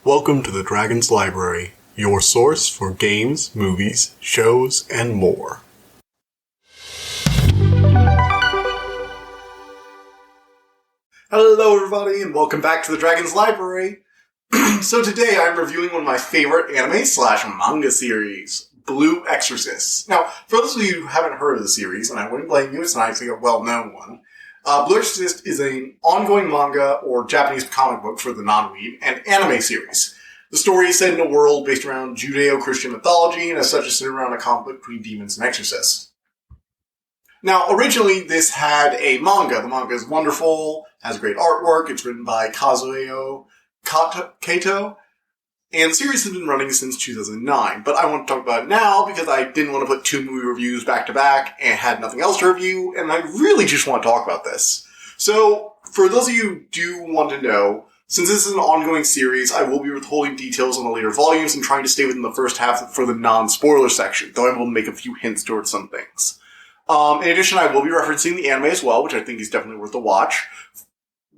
Welcome to the Dragon's Library, your source for games, movies, shows, and more. Hello everybody, and welcome back to the Dragon's Library. So today I'm reviewing one of my favorite anime/manga series, Blue Exorcist. Now, for those of you who haven't heard of the series, and I wouldn't blame you, it's not actually a well-known one, Blue Exorcist is an ongoing manga or Japanese comic book for the non-weeb and anime series. The story is set in a world based around Judeo-Christian mythology, and as such is centered around a conflict between demons and exorcists. Now, originally this had a manga. The manga is wonderful, has great artwork, it's written by Kazue Kato, and the series has been running since 2009. But I want to talk about it now because I didn't want to put two movie reviews back to back and had nothing else to review, and I really just want to talk about this. So, for those of you who do want to know, since this is an ongoing series, I will be withholding details on the later volumes and trying to stay within the first half for the non-spoiler section, though I will make a few hints towards some things. In addition, I will be referencing the anime as well, which I think is definitely worth a watch.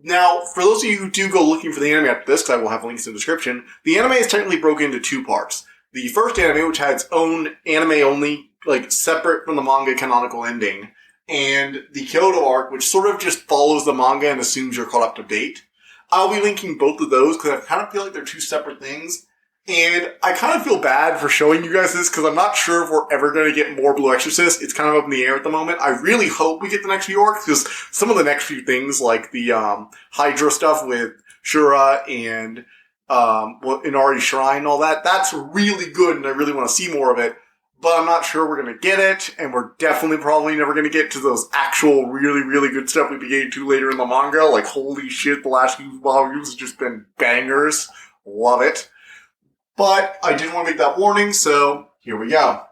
Now, for those of you who do go looking for the anime after this, because I will have links in the description, the anime is technically broken into two parts. The first anime, which had its own anime-only, separate from the manga canonical ending, and the Kyoto arc, which sort of just follows the manga and assumes you're caught up to date. I'll be linking both of those because I kind of feel like they're two separate things. And I kind of feel bad for showing you guys this because I'm not sure if we're ever going to get more Blue Exorcist. It's kind of up in the air at the moment. I really hope we get the next few arcs because some of the next few things, like the Hydra stuff with Shura and Inari Shrine and all that, that's really good and I really want to see more of it. But I'm not sure we're going to get it, and we're definitely probably never going to get to those actual really, really good stuff we be getting to later in the manga. Like, holy shit, the last few volumes have just been bangers. Love it. But I did want to make that warning, so here we go.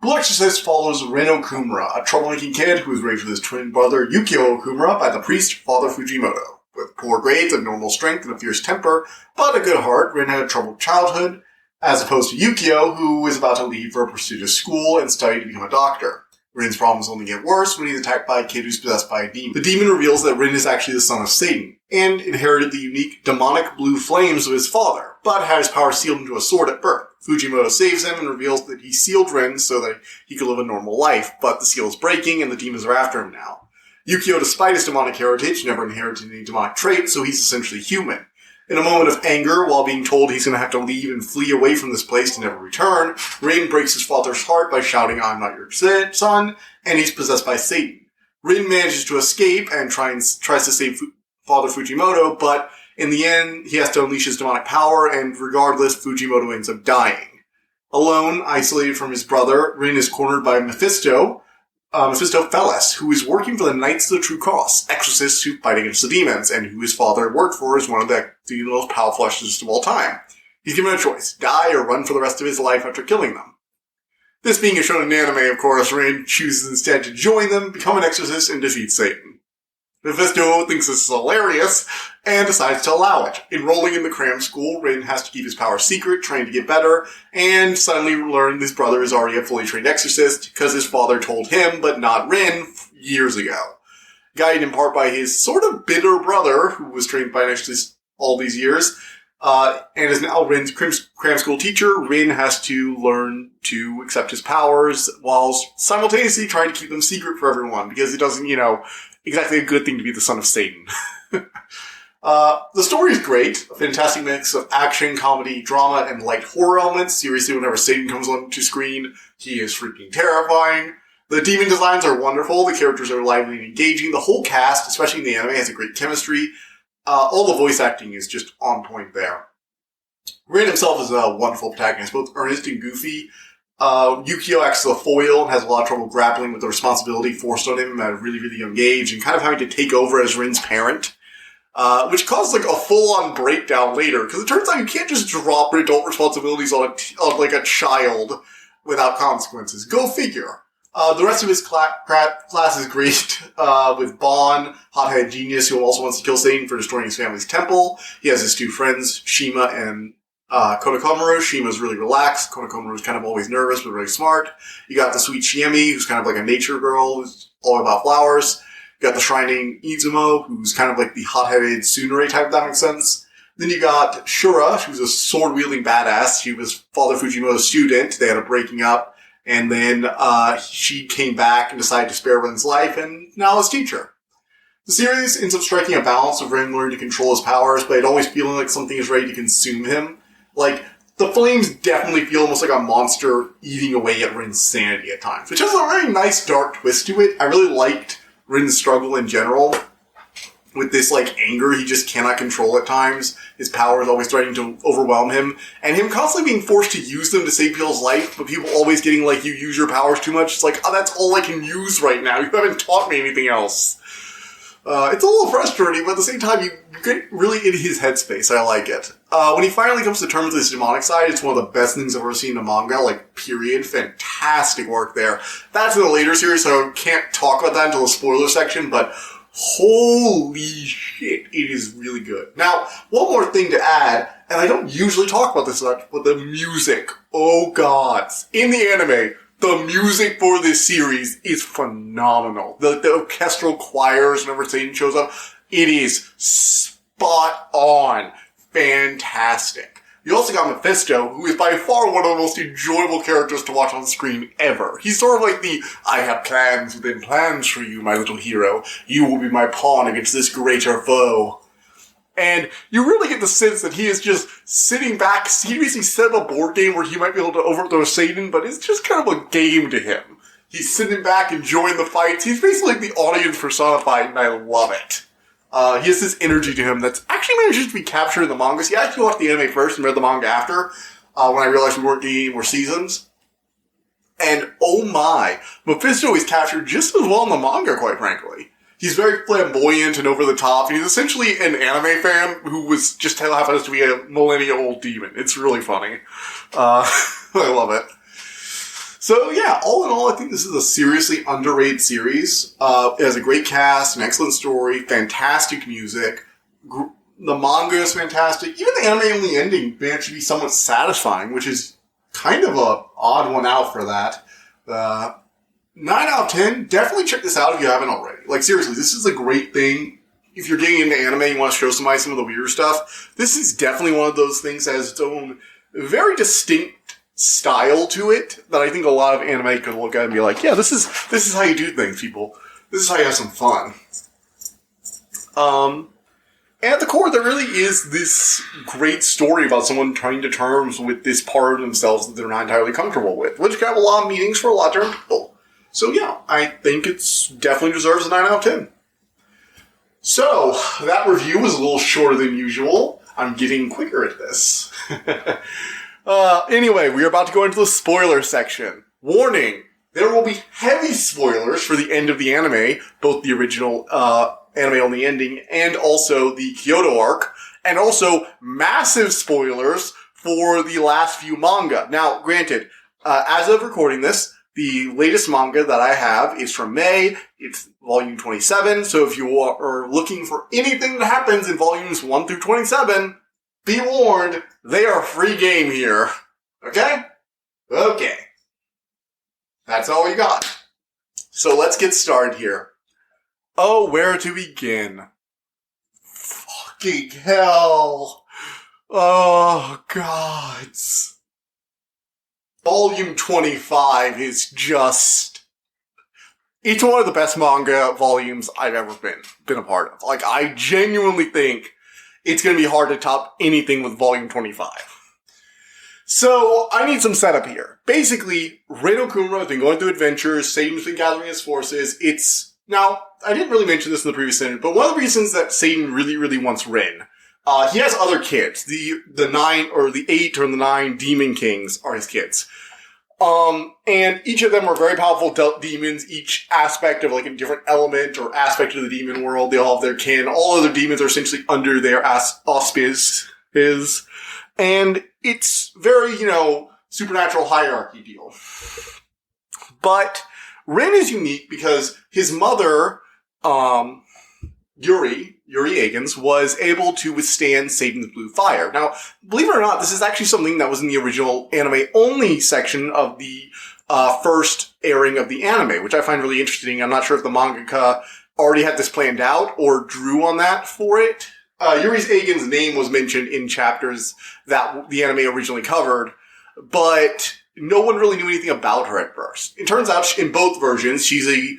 Blue Exorcist follows Rin Okumura, a troublemaking kid who is raised with his twin brother Yukio Okumura by the priest Father Fujimoto. With poor grades, a normal strength, and a fierce temper, but a good heart, Rin had a troubled childhood, as opposed to Yukio, who is about to leave for a prestigious school and study to become a doctor. Rin's problems only get worse when he's attacked by a kid who's possessed by a demon. The demon reveals that Rin is actually the son of Satan, and inherited the unique demonic blue flames of his father, but had his power sealed into a sword at birth. Fujimoto saves him and reveals that he sealed Rin so that he could live a normal life, but the seal is breaking and the demons are after him now. Yukio, despite his demonic heritage, never inherited any demonic traits, so he's essentially human. In a moment of anger, while being told he's going to have to leave and flee away from this place to never return, Rin breaks his father's heart by shouting, "I'm not your son," and he's possessed by Satan. Rin manages to escape and tries to save Father Fujimoto, but in the end, he has to unleash his demonic power, and regardless, Fujimoto ends up dying. Alone, isolated from his brother, Rin is cornered by Mephisto Felis, who is working for the Knights of the True Cross, exorcists who fight against the demons, and who his father worked for as one of the most powerful exorcists of all time. He's given a choice, die or run for the rest of his life after killing them. This being a shonen anime, of course, Rin chooses instead to join them, become an exorcist, and defeat Satan. Mephisto thinks this is hilarious, and decides to allow it. Enrolling in the cram school, Rin has to keep his power secret, trying to get better, and suddenly learn his brother is already a fully trained exorcist, because his father told him, but not Rin, years ago. Guided in part by his sort of bitter brother, who was trained by an exorcist all these years, and is now Rin's cram school teacher, Rin has to learn to accept his powers, while simultaneously trying to keep them secret for everyone, because it doesn't, exactly a good thing to be the son of Satan. The story is great. A fantastic mix of action, comedy, drama, and light horror elements. Seriously, whenever Satan comes onto screen, he is freaking terrifying. The demon designs are wonderful. The characters are lively and engaging. The whole cast, especially in the anime, has a great chemistry. All the voice acting is just on point there. Rin himself is a wonderful protagonist, both earnest and goofy. Yukio acts as a foil and has a lot of trouble grappling with the responsibility forced on him at a really, really young age and kind of having to take over as Rin's parent, which causes a full-on breakdown later, because it turns out you can't just drop adult responsibilities on a child without consequences. Go figure. The rest of his class is great, with Bon, hothead genius who also wants to kill Satan for destroying his family's temple. He has his two friends, Shima and Konokomaru. Shima's really relaxed. Konokomaru's kind of always nervous, but really smart. You got the sweet Shiemi, who's kind of like a nature girl, who's all about flowers. You got the shrining Izumo, who's kind of like the hot-headed tsundere type, if that makes sense. Then you got Shura. She was a sword-wielding badass. She was Father Fujimoto's student. They had a breaking up. And then she came back and decided to spare Rin's life, and now his teacher. The series ends up striking a balance of Rin learning to control his powers, but it always feeling like something is ready to consume him. Like, the flames definitely feel almost like a monster eating away at Rin's sanity at times, which has a very nice dark twist to it. I really liked Rin's struggle in general. With this, like, anger he just cannot control at times. His power is always threatening to overwhelm him. And him constantly being forced to use them to save people's life, but people always getting, like, you use your powers too much. It's like, oh, that's all I can use right now. You haven't taught me anything else. It's a little frustrating, but at the same time, you get really in his headspace. I like it. When he finally comes to terms with his demonic side, it's one of the best things I've ever seen in a manga, like, period. Fantastic work there. That's in the later series, so I can't talk about that until the spoiler section, but holy shit, it is really good. Now, one more thing to add, and I don't usually talk about this much, but the music. Oh god. In the anime, the music for this series is phenomenal. The orchestral choirs, whenever Satan shows up, it is spot on. Fantastic. You also got Mephisto, who is by far one of the most enjoyable characters to watch on screen ever. He's sort of like the, I have plans within plans for you, my little hero. You will be my pawn against this greater foe. And you really get the sense that he is just sitting back. He basically set up a board game where he might be able to overthrow Satan, but it's just kind of a game to him. He's sitting back, enjoying the fights. He's basically like the audience personified, and I love it. He has this energy to him that's actually manages to be captured in the manga. See, I actually watched the anime first and read the manga after, when I realized we weren't getting any more seasons. And oh my, Mephisto is captured just as well in the manga, quite frankly. He's very flamboyant and over the top, and he's essentially an anime fan who was just happens to be a millennia-old demon. It's really funny. I love it. So yeah, all in all, I think this is a seriously underrated series. It has a great cast, an excellent story, fantastic music. The manga is fantastic. Even the anime-only ending managed to be somewhat satisfying, which is kind of a odd one out for that. 9 out of 10, definitely check this out if you haven't already. Like, seriously, this is a great thing. If you're getting into anime and you want to show somebody some of the weirder stuff, this is definitely one of those things that has its own very distinct style to it that I think a lot of anime could look at and be like, yeah, this is how you do things, people. This is how you have some fun. And at the core, there really is this great story about someone coming to terms with this part of themselves that they're not entirely comfortable with, which can have a lot of meanings for a lot of different people. So yeah, I think it's definitely deserves a 9 out of 10. So, that review was a little shorter than usual. I'm getting quicker at this. Anyway, we are about to go into the spoiler section. Warning! There will be heavy spoilers for the end of the anime, both the original anime-only ending and also the Kyoto arc, and also massive spoilers for the last few manga. Now, granted, as of recording this, the latest manga that I have is from May. It's volume 27, so if you are looking for anything that happens in volumes 1 through 27, be warned, they are free game here. Okay? Okay. That's all we got. So let's get started here. Oh, where to begin? Fucking hell. Oh, gods. Volume 25 is just... It's one of the best manga volumes I've ever been a part of. Like, I genuinely think it's going to be hard to top anything with volume 25. So, I need some setup here. Basically, Rin Okumura has been going through adventures, Satan's been gathering his forces. Now, I didn't really mention this in the previous sentence, but one of the reasons that Satan really, really wants Rin, he has other kids. The 9, or the 8 or the 9 demon kings are his kids. And each of them are very powerful demons, each aspect of like a different element or aspect of the demon world. They all have their kin. All other demons are essentially under their auspices. And it's very, supernatural hierarchy deal. But Rin is unique because his mother, Yuri Agins, was able to withstand Satan's blue fire. Now, believe it or not, this is actually something that was in the original anime-only section of the first airing of the anime, which I find really interesting. I'm not sure if the mangaka already had this planned out or drew on that for it. Yuri's Eigen's name was mentioned in chapters that the anime originally covered, but no one really knew anything about her at first. It turns out in both versions, she's a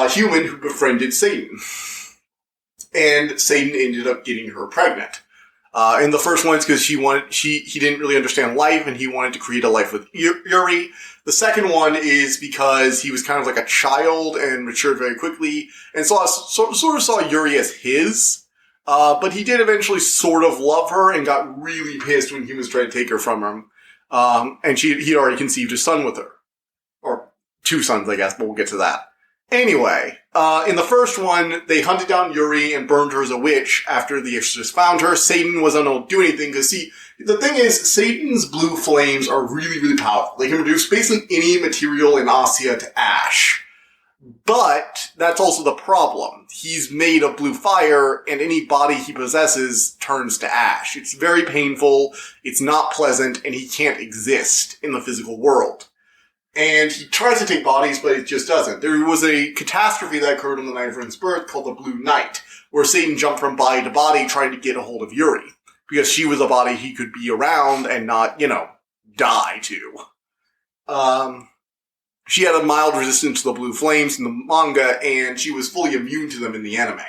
human who befriended Satan. And Satan ended up getting her pregnant. In the first one, it's because he didn't really understand life and he wanted to create a life with Yuri. The second one is because he was kind of like a child and matured very quickly and sort of saw Yuri as his. But he did eventually sort of love her and got really pissed when humans tried to take her from him. And he'd already conceived a son with her. Or 2 sons, I guess, but we'll get to that. Anyway, in the first one, they hunted down Yuri and burned her as a witch after the Exorcist found her. Satan was unable to do anything because, see, the thing is, Satan's blue flames are really, really powerful. They can reduce basically any material in Asya to ash. But that's also the problem. He's made of blue fire, and any body he possesses turns to ash. It's very painful, it's not pleasant, and he can't exist in the physical world. And he tries to take bodies, but it just doesn't. There was a catastrophe that occurred on the night of Rin's birth called the Blue Night, where Satan jumped from body to body trying to get a hold of Yuri. Because she was a body he could be around and not, die to. She had a mild resistance to the blue flames in the manga, and she was fully immune to them in the anime.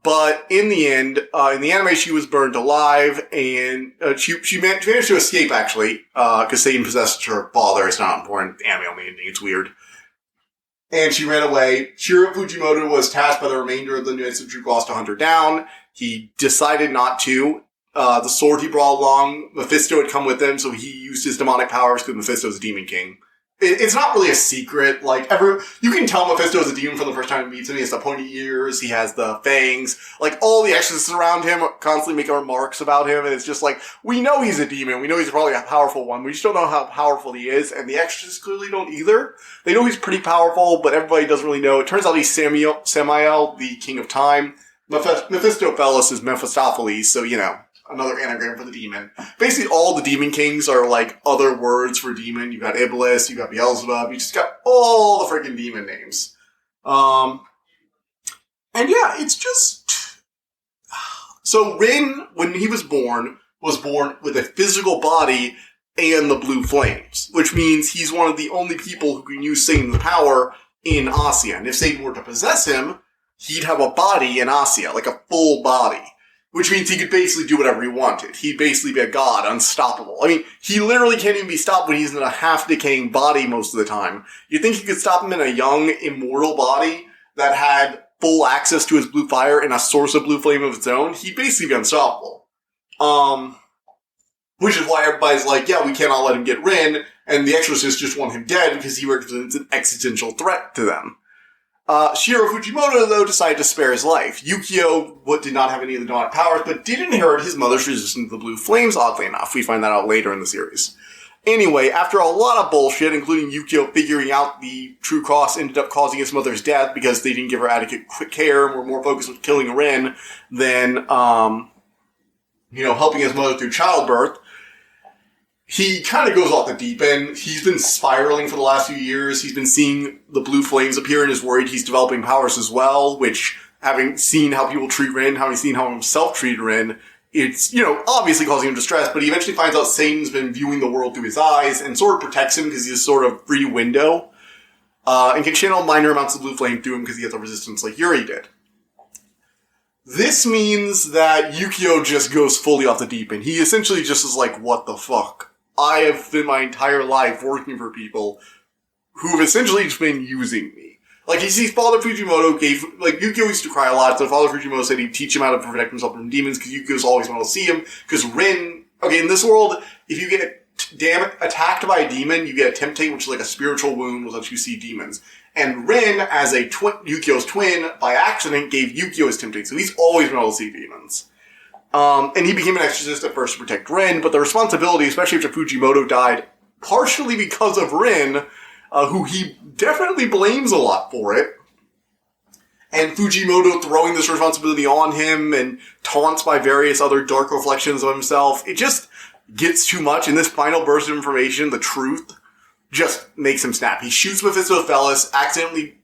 But in the end, in the anime, she was burned alive, and she managed to escape, actually, because Satan possessed her father. It's not important. The anime only ending. It's weird. And she ran away. Shiro Fujimoto was tasked by the remainder of the Knights of True Cross to hunt her down. He decided not to. The sword he brought along, Mephisto had come with him, so he used his demonic powers because Mephisto's a demon king. It's not really a secret. You can tell Mephisto is a demon from the first time he meets him. He has the pointy ears. He has the fangs. All the exorcists around him constantly make remarks about him. And it's just we know he's a demon. We know he's probably a powerful one. We just don't know how powerful he is. And the exorcists clearly don't either. They know he's pretty powerful, but everybody doesn't really know. It turns out he's Samael, the king of time. Mephistopheles is Mephistopheles. So, another anagram for the demon. Basically, all the demon kings are other words for demon. You've got Iblis, you've got Beelzebub, you just got all the freaking demon names. And yeah, it's just... So Rin, when he was born with a physical body and the blue flames, which means he's one of the only people who can use Satan's power in Asya. And if Satan were to possess him, he'd have a body in Asya, a full body. Which means he could basically do whatever he wanted. He'd basically be a god, unstoppable. I mean, he literally can't even be stopped when he's in a half-decaying body most of the time. You'd think you could stop him in a young, immortal body that had full access to his blue fire and a source of blue flame of its own. He'd basically be unstoppable. Which is why everybody's yeah, we cannot let him get Rin, and the Exorcists just want him dead because he represents an existential threat to them. Shiro Fujimoto, though, decided to spare his life. Yukio did not have any of the demonic powers, but did inherit his mother's resistance to the blue flames, oddly enough. We find that out later in the series. Anyway, after a lot of bullshit, including Yukio figuring out the true cross ended up causing his mother's death because they didn't give her adequate care and were more focused on killing Rin than, helping his mother through childbirth, he kind of goes off the deep end. He's been spiraling for the last few years. He's been seeing the blue flames appear and is worried he's developing powers as well, which, having seen how people treat Rin, having seen how himself treated Rin, it's, obviously causing him distress, but he eventually finds out Satan's been viewing the world through his eyes and sort of protects him because he's a sort of free window, and can channel minor amounts of blue flame through him because he has a resistance like Yuri did. This means that Yukio just goes fully off the deep end. He essentially just is what the fuck? I have spent my entire life working for people who have essentially just been using me. He sees Father Fujimoto Yukio used to cry a lot, so Father Fujimoto said he'd teach him how to protect himself from demons, because Yukio's always wanted to see him, because Rin, in this world, if you get attacked by a demon, you get a temptate, which is a spiritual wound, which lets you see demons. And Rin, as Yukio's twin, by accident, gave Yukio his temptate, so he's always been able to see demons. And he became an exorcist at first to protect Rin, but the responsibility, especially after Fujimoto died, partially because of Rin, who he definitely blames a lot for it, and Fujimoto throwing this responsibility on him and taunts by various other dark reflections of himself, it just gets too much. In this final burst of information, the truth just makes him snap. He shoots Mephisto's Velis, accidentally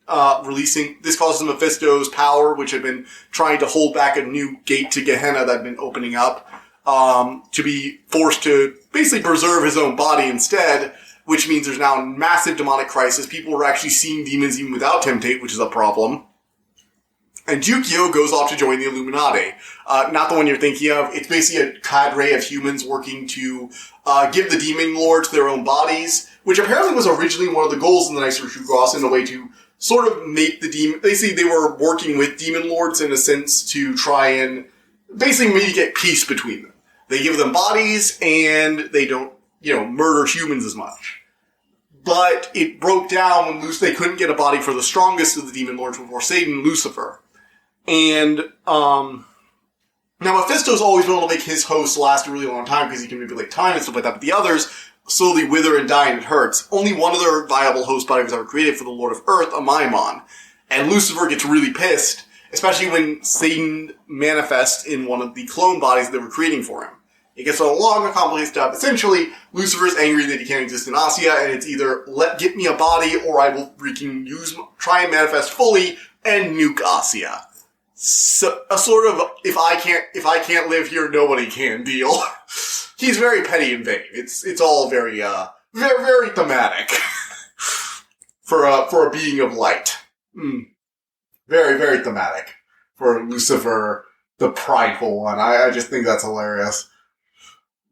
releasing... This causes Mephisto's power, which had been trying to hold back a new gate to Gehenna that had been opening up, to be forced to basically preserve his own body instead, which means there's now a massive demonic crisis. People are actually seeing demons even without Temptate, which is a problem. And Yukio goes off to join the Illuminati. Not the one you're thinking of. It's basically a cadre of humans working to give the demon lords their own bodies, which apparently was originally one of the goals in the Knights of True Cross, in a way to sort of make the demon... Basically, they were working with demon lords in a sense to try and basically maybe get peace between them. They give them bodies, and they don't, murder humans as much. But it broke down when they couldn't get a body for the strongest of the demon lords before Satan, Lucifer. And, now Mephisto's always been able to make his hosts last a really long time because he can manipulate time and stuff like that, but the others slowly wither and die and it hurts. Only one other viable host body was ever created for the Lord of Earth, a Maimon. And Lucifer gets really pissed, especially when Satan manifests in one of the clone bodies that they were creating for him. It gets a long and complicated stuff. Essentially, Lucifer's angry that he can't exist in Asya, and it's either get me a body, or I will freaking try and manifest fully and nuke Asya. So, a sort of, if I can't live here, nobody can deal. He's very petty and vain. It's all very, very, very thematic. for a being of light. Very, very thematic. For Lucifer, the prideful one. I just think that's hilarious.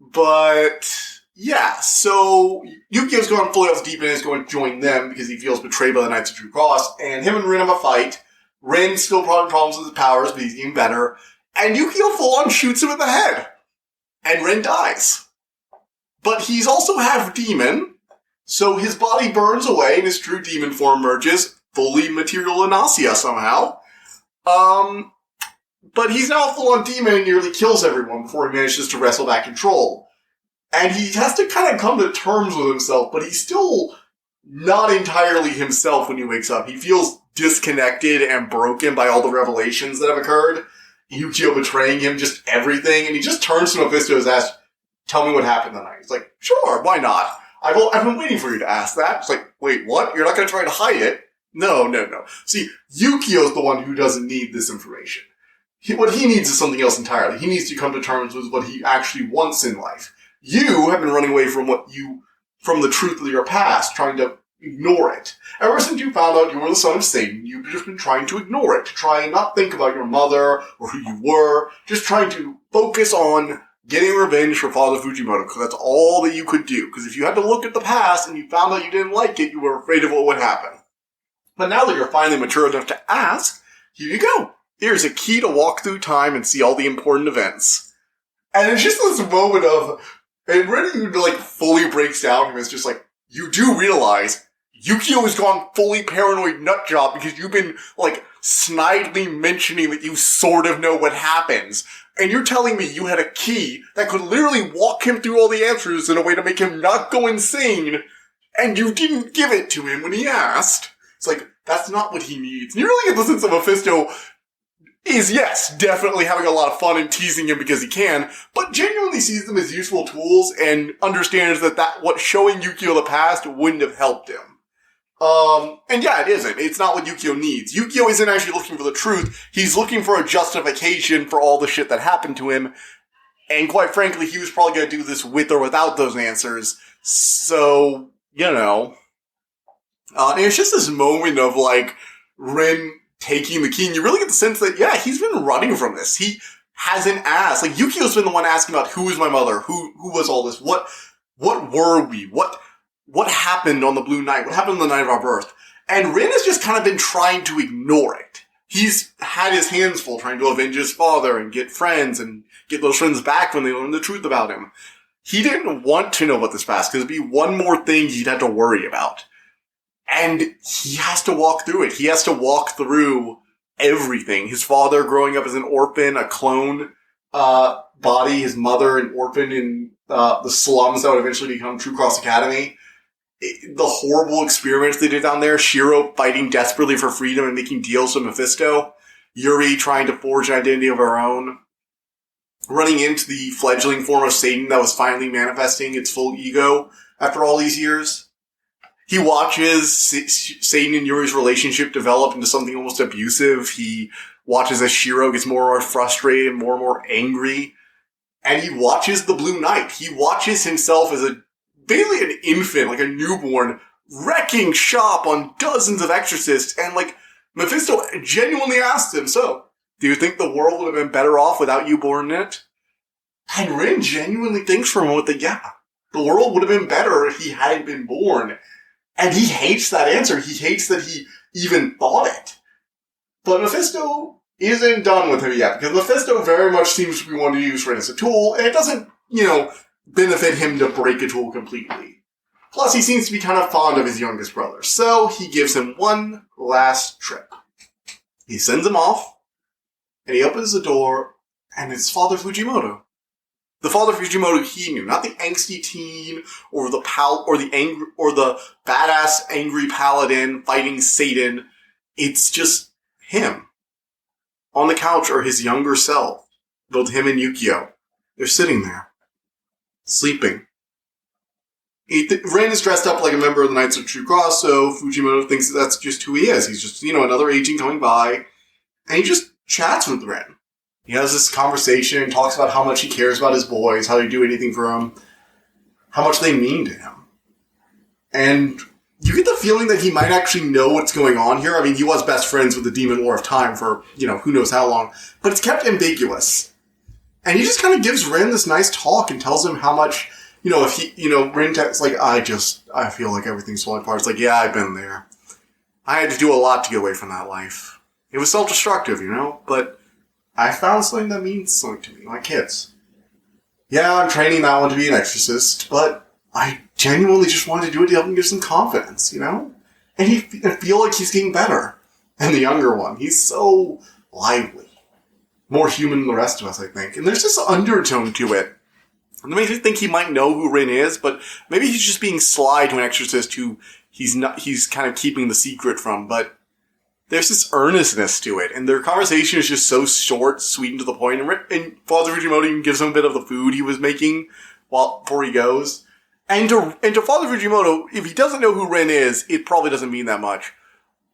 But, yeah, so Yukio's going fully off deep and is going to join them because he feels betrayed by the Knights of True Cross, and him and Rin have a fight. Rin's still having problems with his powers, but he's getting better, and Yukio full-on shoots him in the head. And Rin dies. But he's also half demon, so his body burns away and his true demon form emerges, fully material in Asya somehow. But he's now a full-on demon and nearly kills everyone before he manages to wrestle back control. And he has to kind of come to terms with himself, but he's still not entirely himself when he wakes up. He feels disconnected and broken by all the revelations that have occurred. Yukio betraying him, just everything, and he just turns to Mephisto and asks, "Tell me what happened tonight." He's like, "Sure, why not? I've been waiting for you to ask that." It's like, "Wait, what? You're not going to try to hide it?" No. See, Yukio's the one who doesn't need this information. What he needs is something else entirely. He needs to come to terms with what he actually wants in life. You have been running away from from the truth of your past, trying to ignore it. Ever since you found out you were the son of Satan, you've just been trying to ignore it, to try and not think about your mother or who you were, just trying to focus on getting revenge for Father Fujimoto, because that's all that you could do. Because if you had to look at the past and you found out you didn't like it, you were afraid of what would happen. But now that you're finally mature enough to ask, here you go. Here's a key to walk through time and see all the important events. And it's just this moment of, and Rin fully breaks down and it's just like, you do realize Yukio has gone fully paranoid nutjob because you've been, snidely mentioning that you sort of know what happens. And you're telling me you had a key that could literally walk him through all the answers in a way to make him not go insane, and you didn't give it to him when he asked. It's like, that's not what he needs. And you really get the sense of Mephisto is, yes, definitely having a lot of fun and teasing him because he can, but genuinely sees them as useful tools and understands that what showing Yukio the past wouldn't have helped him. And yeah, it isn't. It's not what Yukio needs. Yukio isn't actually looking for the truth. He's looking for a justification for all the shit that happened to him. And quite frankly, he was probably going to do this with or without those answers. So, and it's just this moment of, Rin taking the key, and you really get the sense that, yeah, he's been running from this. He hasn't asked. Yukio's been the one asking about who is my mother? Who was all this? What were we? What happened on the Blue Night? What happened on the night of our birth? And Rin has just kind of been trying to ignore it. He's had his hands full trying to avenge his father and get friends and get those friends back when they learn the truth about him. He didn't want to know about this past because it'd be one more thing he'd have to worry about. And he has to walk through it. He has to walk through everything. His father growing up as an orphan, a clone body, his mother an orphan in the slums that would eventually become True Cross Academy. The horrible experiments they did down there, Shiro fighting desperately for freedom and making deals with Mephisto, Yuri trying to forge an identity of her own, running into the fledgling form of Satan that was finally manifesting its full ego after all these years. He watches Satan and Yuri's relationship develop into something almost abusive. He watches as Shiro gets more and more frustrated, more and more angry. And he watches the Blue Knight. He watches himself as basically an infant, like a newborn, wrecking shop on dozens of exorcists. And Mephisto genuinely asks him, so, do you think the world would have been better off without you born in it? And Rin genuinely thinks for a moment that, yeah, the world would have been better if he hadn't been born. And he hates that answer. He hates that he even thought it. But Mephisto isn't done with him yet, because Mephisto very much seems to be wanting to use Rin as a tool, and it doesn't, benefit him to break a tool completely. Plus, he seems to be kind of fond of his youngest brother, so he gives him one last trip. He sends him off, and he opens the door, and it's Father Fujimoto. The Father Fujimoto he knew, not the angsty teen, or the badass angry paladin fighting Satan. It's just him. On the couch are his younger self, both him and Yukio. They're sitting there, sleeping. Rin is dressed up like a member of the Knights of True Cross, so Fujimoto thinks that's just who he is. He's just, another agent coming by, and he just chats with Rin. He has this conversation, talks about how much he cares about his boys, how they do anything for him, how much they mean to him. And you get the feeling that he might actually know what's going on here. I mean, he was best friends with the Demon War of Time for, who knows how long. But it's kept ambiguous. And he just kind of gives Rin this nice talk and tells him how much, if he, Rin's like, I feel like everything's falling apart. It's like, yeah, I've been there. I had to do a lot to get away from that life. It was self-destructive, but I found something that means something to me, my kids. Yeah, I'm training that one to be an exorcist, but I genuinely just wanted to do it to help him give some confidence, And I feel like he's getting better. And the younger one, he's so lively. More human than the rest of us, I think. And there's this undertone to it. And it makes me think he might know who Rin is, but maybe he's just being sly to an exorcist who he's kind of keeping the secret from, but there's this earnestness to it, and their conversation is just so short, sweet, and to the point. And Father Fujimoto even gives him a bit of the food he was making before he goes. And to Father Fujimoto, if he doesn't know who Rin is, it probably doesn't mean that much.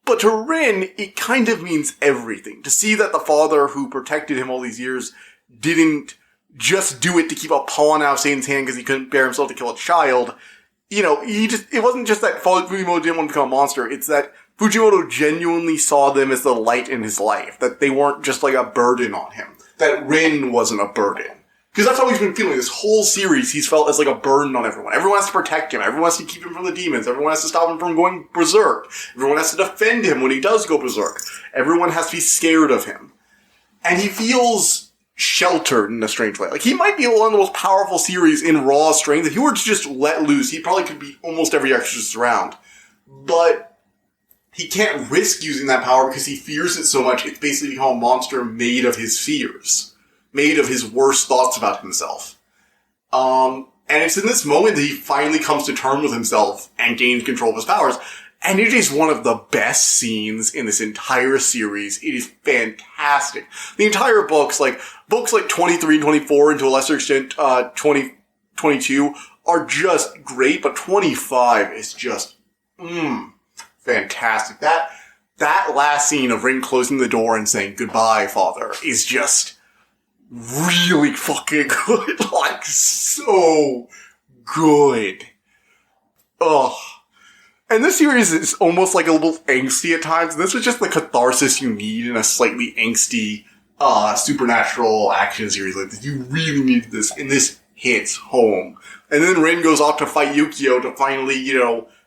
But to Rin, it kind of means everything. To see that the father who protected him all these years didn't just do it to keep a pawn out of Satan's hand because he couldn't bear himself to kill a child. It wasn't just that Father Fujimoto didn't want to become a monster, it's that Fujimoto genuinely saw them as the light in his life. That they weren't just like a burden on him. That Rin wasn't a burden. Because that's how he's been feeling. This whole series, he's felt as like a burden on everyone. Everyone has to protect him. Everyone has to keep him from the demons. Everyone has to stop him from going berserk. Everyone has to defend him when he does go berserk. Everyone has to be scared of him. And he feels sheltered in a strange way. Like, he might be one of the most powerful series in raw strength. If he were to just let loose, he probably could beat almost every exorcist around. But he can't risk using that power because he fears it so much, it's basically become a monster made of his fears. Made of his worst thoughts about himself. And it's in this moment that he finally comes to terms with himself and gains control of his powers. And it is one of the best scenes in this entire series. It is fantastic. The entire books like 23 and 24, and to a lesser extent, 22, are just great, but 25 is just, fantastic. That last scene of Rin closing the door and saying, "Goodbye, Father," is just really fucking good. Like, so good. Ugh. And this series is almost like a little angsty at times, and this was just the catharsis you need in a slightly angsty, supernatural action series like this. You really need this, and this hits home. And then Rin goes off to fight Yukio to finally,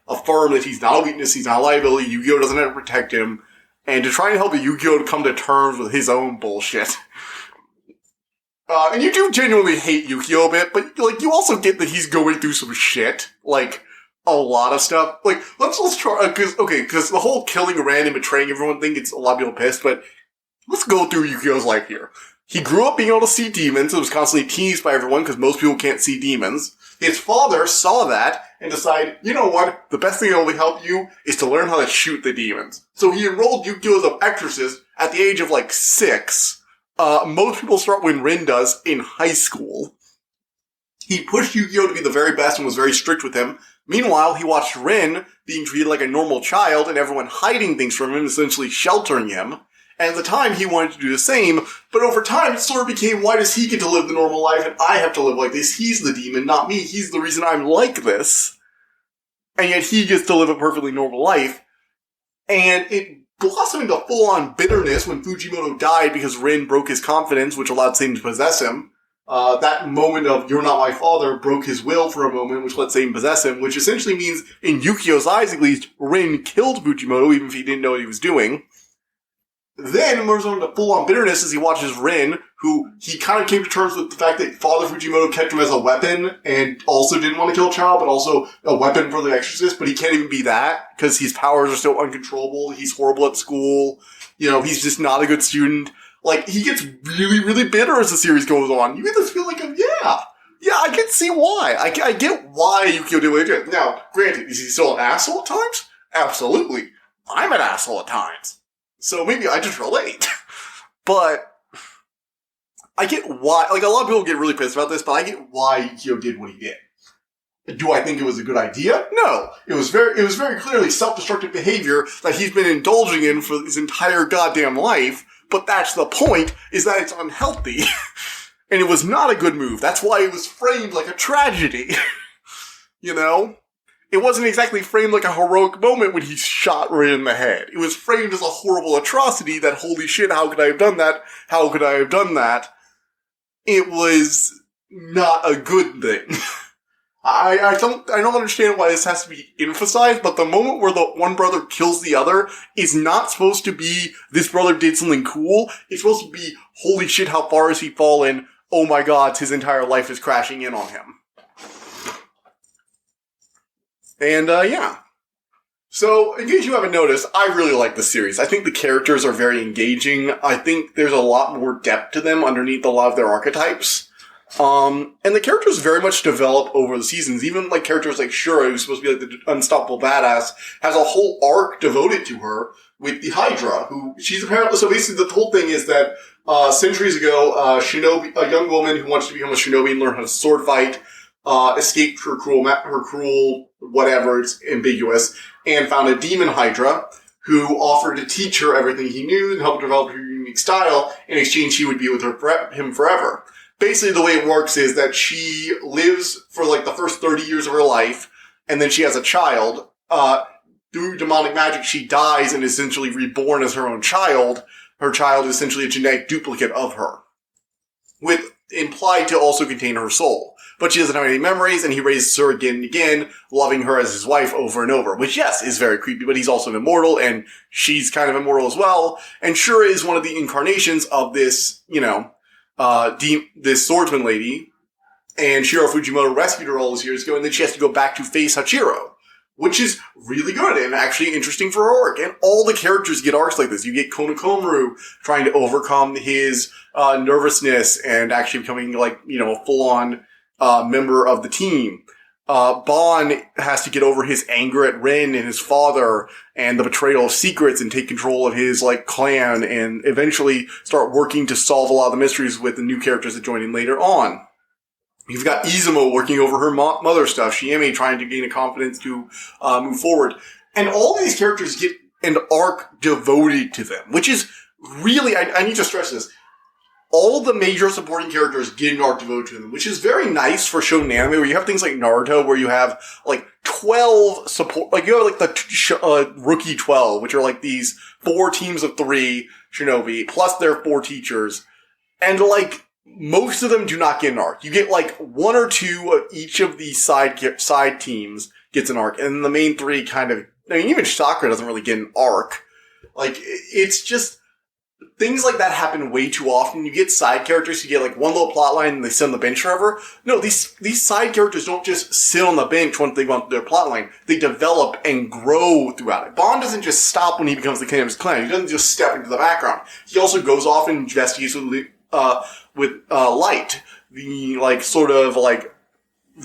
affirm that he's not a weakness, he's not a liability, Yukio doesn't have to protect him, and to try and help Yukio to come to terms with his own bullshit. And you do genuinely hate Yukio a bit, but, you also get that he's going through some shit. A lot of stuff. Let's try, because the whole killing Rin and betraying everyone thing gets a lot of people pissed, but let's go through Yukio's life here. He grew up being able to see demons and was constantly teased by everyone because most people can't see demons. His father saw that and decided, you know what, the best thing that will help you is to learn how to shoot the demons. So he enrolled Yukio as an exorcist at the age of 6. Most people start when Rin does in high school. He pushed Yukio to be the very best and was very strict with him. Meanwhile, he watched Rin being treated like a normal child and everyone hiding things from him, essentially sheltering him. And at the time, he wanted to do the same, but over time, it sort of became, why does he get to live the normal life and I have to live like this? He's the demon, not me. He's the reason I'm like this. And yet he gets to live a perfectly normal life. And it blossomed into full-on bitterness when Fujimoto died because Rin broke his confidence, which allowed Satan to possess him. That moment of, you're not my father, broke his will for a moment, which let Satan possess him, which essentially means, in Yukio's eyes at least, Rin killed Fujimoto, even if he didn't know what he was doing. Then moves on to full-on bitterness as he watches Rin, who he kind of came to terms with the fact that Father Fujimoto kept him as a weapon and also didn't want to kill a child, but also a weapon for the Exorcist, but he can't even be that because his powers are so uncontrollable. He's horrible at school. He's just not a good student. Like, he gets really, really bitter as the series goes on. You get this feeling of, yeah, I can see why. I get why Yukio did what he did. Now, granted, is he still an asshole at times? Absolutely. I'm an asshole at times. So maybe I just relate. But I get why, like, a lot of people get really pissed about this, but I get why Yukio did what he did. Do I think it was a good idea? No. It was very clearly self-destructive behavior that he's been indulging in for his entire goddamn life, but that's the point, is that it's unhealthy. And it was not a good move. That's why it was framed like a tragedy. It wasn't exactly framed like a heroic moment when he shot Rin in the head. It was framed as a horrible atrocity that, holy shit, how could I have done that? How could I have done that? It was not a good thing. I don't understand why this has to be emphasized, but the moment where the one brother kills the other is not supposed to be, this brother did something cool. It's supposed to be, holy shit, how far has he fallen? Oh my god, his entire life is crashing in on him. And, yeah. So, in case you haven't noticed, I really like the series. I think the characters are very engaging. I think there's a lot more depth to them underneath a lot of their archetypes. And the characters very much develop over the seasons. Even, like, characters like Shura, who's supposed to be, like, the unstoppable badass, has a whole arc devoted to her with the Hydra, who she's apparently, so basically the whole thing is that, centuries ago, a young woman who wants to become a shinobi and learn how to sword fight, escaped her cruel, whatever, it's ambiguous, and found a demon Hydra who offered to teach her everything he knew and help develop her unique style. In exchange, she would be with him forever. Basically, the way it works is that she lives for like the first 30 years of her life, and then she has a child. Through demonic magic, she dies and is essentially reborn as her own child. Her child is essentially a genetic duplicate of her, with implied to also contain her soul. But she doesn't have any memories, and he raises her again and again, loving her as his wife over and over. Which, yes, is very creepy, but he's also an immortal, and she's kind of immortal as well. And Shura is one of the incarnations of this, this swordsman lady. And Shiro Fujimoto rescued her all those years ago, and then she has to go back to face Hachiro. Which is really good and actually interesting for her arc. And all the characters get arcs like this. You get Konokomaru trying to overcome his nervousness and actually becoming a full-on member of the team. Bon has to get over his anger at Rin and his father and the betrayal of secrets and take control of his clan and eventually start working to solve a lot of the mysteries with the new characters that join in later on. You've got Izumo working over her mother stuff. Shieme trying to gain a confidence to move forward. And all these characters get an arc devoted to them, which is really, I need to stress this. All the major supporting characters get an arc devoted to them, which is very nice for shonen anime, where you have things like Naruto, where you have 12 support, you have the Rookie 12, which are these 4 teams of 3 shinobi, plus their 4 teachers. And most of them do not get an arc. You get 1 or 2 of each of these side teams gets an arc, and the main 3 even Sakura doesn't really get an arc. It's just, things like that happen way too often. You get side characters who get one little plot line and they sit on the bench forever. No, these side characters don't just sit on the bench once they want their plot line. They develop and grow throughout it. Bond doesn't just stop when he becomes the king of his clan. He doesn't just step into the background. He also goes off and investigates with Light, the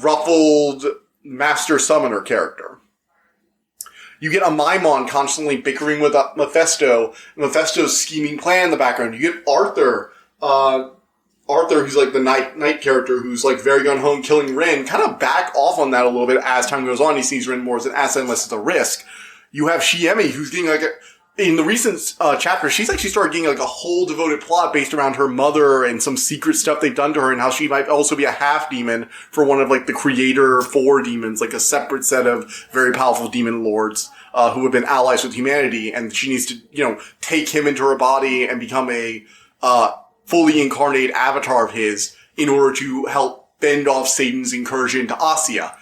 ruffled master summoner character. You get a Maimon constantly bickering with Mephisto's scheming plan in the background. You get Arthur Arthur, who's like the knight character, who's like very gun-ho and killing Rin, kind of back off on that a little bit as time goes on. He sees Rin more as an asset unless it's a risk. You have Shiemi, who's getting like in the recent chapter, she's actually started getting like a whole devoted plot based around her mother and some secret stuff they've done to her and how she might also be a half-demon for one of like the creator 4 demons, like a separate set of very powerful demon lords who have been allies with humanity, and she needs to, take him into her body and become a fully incarnate avatar of his in order to help fend off Satan's incursion to Asya.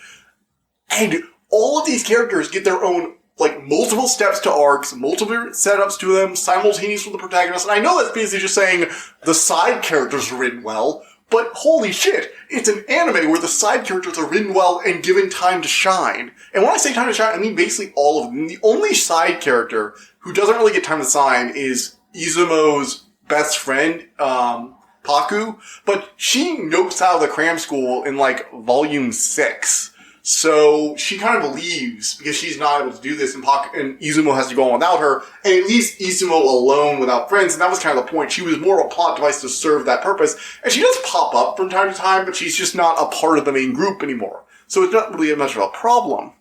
And all of these characters get their own like multiple steps to arcs, multiple setups to them, simultaneous with the protagonist. And I know that's basically just saying the side characters are written well, but holy shit, it's an anime where the side characters are written well and given time to shine. And when I say time to shine, I mean basically all of them. The only side character who doesn't really get time to shine is Izumo's best friend, Paku, but she nopes out of the cram school in like volume 6. So she kind of leaves because she's not able to do this, and Izumo has to go on without her, and it leaves Izumo alone without friends, and that was kind of the point. She was more of a plot device to serve that purpose, and she does pop up from time to time, but she's just not a part of the main group anymore. So it's not really much of a problem.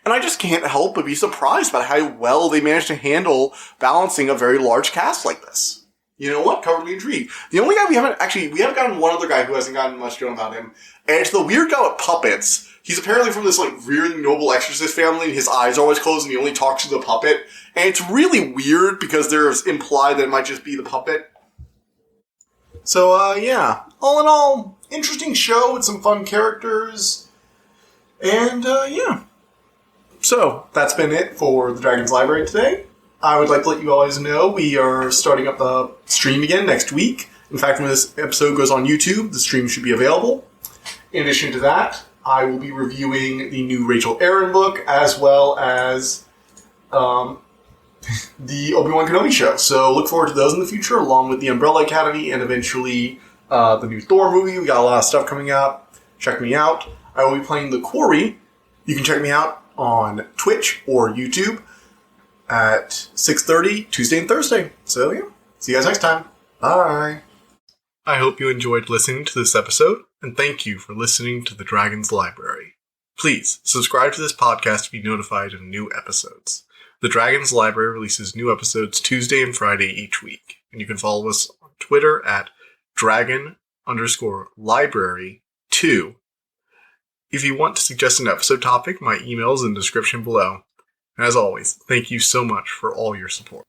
And I just can't help but be surprised by how well they managed to handle balancing a very large cast like this. You know what? Covered me intrigued. The only guy we haven't gotten one other guy who hasn't gotten much known about him, and it's the weird guy with puppets. He's apparently from this like really noble exorcist family, and his eyes are always closed, and he only talks to the puppet. And it's really weird because there's implied that it might just be the puppet. So, yeah. All in all, interesting show with some fun characters. And, yeah. So, that's been it for the Dragon's Library today. I would like to let you guys know we are starting up the stream again next week. In fact, when this episode goes on YouTube, the stream should be available. In addition to that, I will be reviewing the new Rachel Aaron book, as well as the Obi-Wan Kenobi show. So look forward to those in the future, along with the Umbrella Academy, and eventually the new Thor movie. We got a lot of stuff coming out. Check me out. I will be playing The Quarry. You can check me out on Twitch or YouTube at 6:30 Tuesday and Thursday. So yeah, see you guys next time. Bye. I hope you enjoyed listening to this episode, and thank you for listening to the Dragon's Library. Please subscribe to this podcast to be notified of new episodes. The Dragon's Library releases new episodes Tuesday and Friday each week, and you can follow us on Twitter at dragon_library2. If you want to suggest an episode topic, my email is in the description below. And as always, thank you so much for all your support.